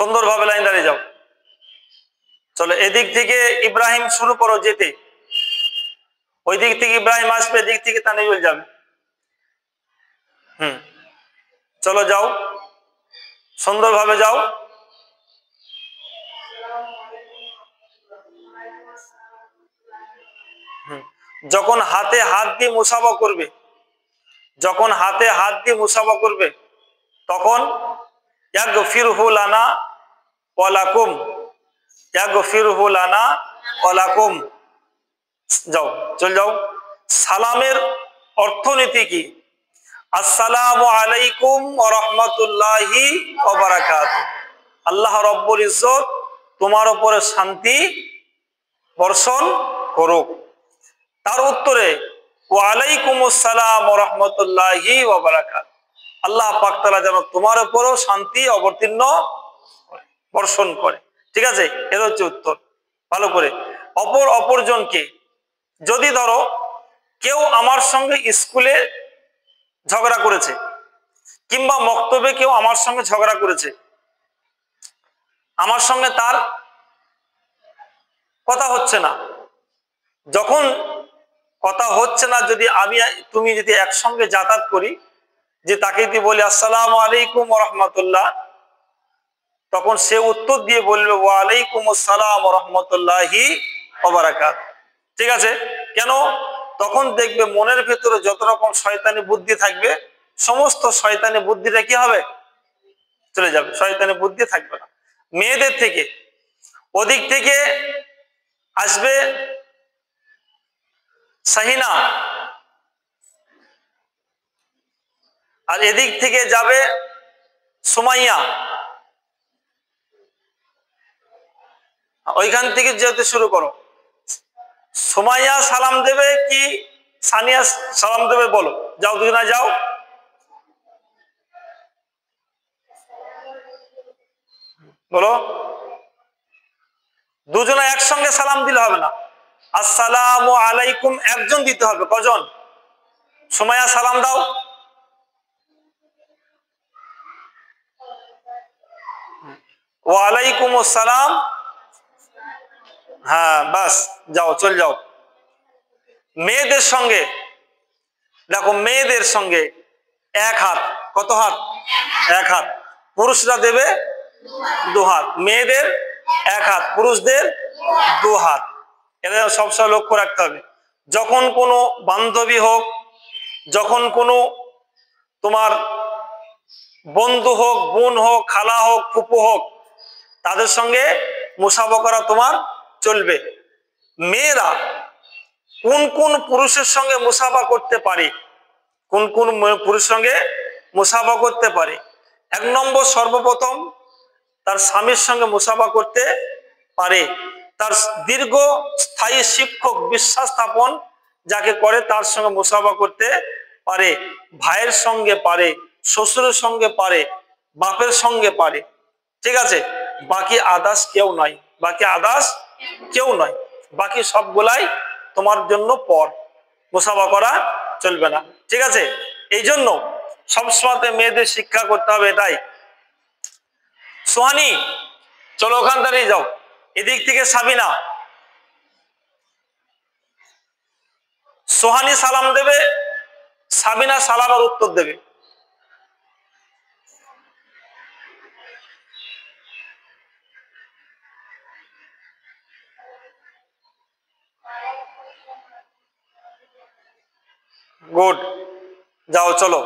সুন্দরভাবে লাইন দাঁড়িয়ে যাও। চলো, এদিক থেকে ইব্রাহিম শুরু করো যেতে, ওই দিক থেকে ইব্রাহিম আসবে, এদিক থেকে তানিউল যাবে। চলো যাও, সুন্দরভাবে যাও। যখন হাতে হাত দিয়ে মুসাফা করবে, যখন হাতে হাত দিয়ে মুসাফা করবে, তখন ইয়াগফিরহু লানা ওয়া লাকুম, ইয়াগফিরহু লানা ওয়া লাকুম। যাও, চল যাও। সালামের অর্থনীতি কি? আসসালামু আলাইকুম ওয়া রাহমাতুল্লাহি ওয়া বারাকাতুহু। আল্লাহ রব্বুল ইজ্জত তোমার উপরে শান্তি বর্ষণ করুক। তার উত্তরে ওয়া আলাইকুমুস সালাম ওয়া রাহমাতুল্লাহি ওয়া বারাকাতুহু, আল্লাহ পাক তাআলা যেন তোমার উপরেও শান্তি অবতীর্ণ বর্ষণ করে। ঠিক আছে, এর হচ্ছে উত্তর। ভালো করে অপরজনকে, যদি ধরো কেউ আমার সঙ্গে স্কুলে ঝগড়া করেছে, কিংবা মক্তবে কেউ আমার সঙ্গে ঝগড়া করেছে, আমার সঙ্গে তার কথা হচ্ছে না, যখন কথা হচ্ছে না, যদি তুমি যদি একসঙ্গে যাতায়াত করি, যে তাকে যদি বলি আসসালামু আলাইকুম ওয়া রাহমাতুল্লাহ, তখন সে উত্তর দিয়ে বলবে ওয়া আলাইকুমুস সালাম ওয়া রাহমাতুল্লাহি ওয়া বারাকাতুহু। ঠিক আছে? কেন? তখন দেখবে মনের ভেতরে যত রকম শয়তানি বুদ্ধি থাকবে, সমস্ত শয়তানি বুদ্ধিটা কি হবে? চলে যাবে, শয়তানি বুদ্ধি থাকবে না। মেয়েদের থেকে ওদিক থেকে আসবে সাহিনা, আর এদিক থেকে যাবে সুমাইয়া। ওইখান থেকে যেতে শুরু করো। সুমাইয়া সালাম দেবে কি সানিয়া সালাম দেবে? বলো, যাও দুজনা যাও। বলো, দুজনে একসঙ্গে সালাম দিলে হবে না। আসসালামু আলাইকুম একজন দিতে হবে। কজন? সুমাইয়া সালাম দাও। ওয়া আলাইকুমুস সালাম। হ্যাঁ, বাস, যাও, চল যাও। মেয়েদের সঙ্গে দেখো, মেয়েদের সঙ্গে এক হাত। কত হাত? এক হাত। পুরুষরা দেবে দু হাত, মেয়েদের এক হাত, পুরুষদের দু হাত। এটা সবসময় লক্ষ্য রাখতে হবে। যখন কোনো বান্ধবী হোক, যখন কোনো তোমার বন্ধু হোক, বোন হোক, খালা হোক, ফুপু হোক, তাদের সঙ্গে মুসাফা করা তোমার চলবে। মেয়েরা কোন কোন পুরুষের সঙ্গে মুসাফা করতে পারে, কোন কোন পুরুষের সঙ্গে মুসাফা করতে পারে? এক নম্বর, সর্বপ্রথম তার স্বামীর সঙ্গে মুসাফা করতে পারে। তার দীর্ঘ স্থায়ী শিক্ষক বিশ্বাস স্থাপন যাকে করে, তার সঙ্গে মুসাফা করতে পারে। ভাইয়ের সঙ্গে পারে, শ্বশুরের সঙ্গে পারে, বাপের সঙ্গে পারে। ঠিক আছে? বাকি আদার্স কেউ নয়, বাকি আদার্স কেউ নয়, বাকি সবগুলাই তোমার জন্য পর, মুসাফা করা চলবে না। ঠিক আছে? এই জন্য সবসময় মেয়েদের শিক্ষা করতে হবে এটাই। সোহানি, চলো ওখান দাঁড়িয়ে যাও। এদিক থেকে সাবিনা। সোহানি সালাম দেবে, সাবিনা সালামের উত্তর দেবে। গুড, যাও চলো।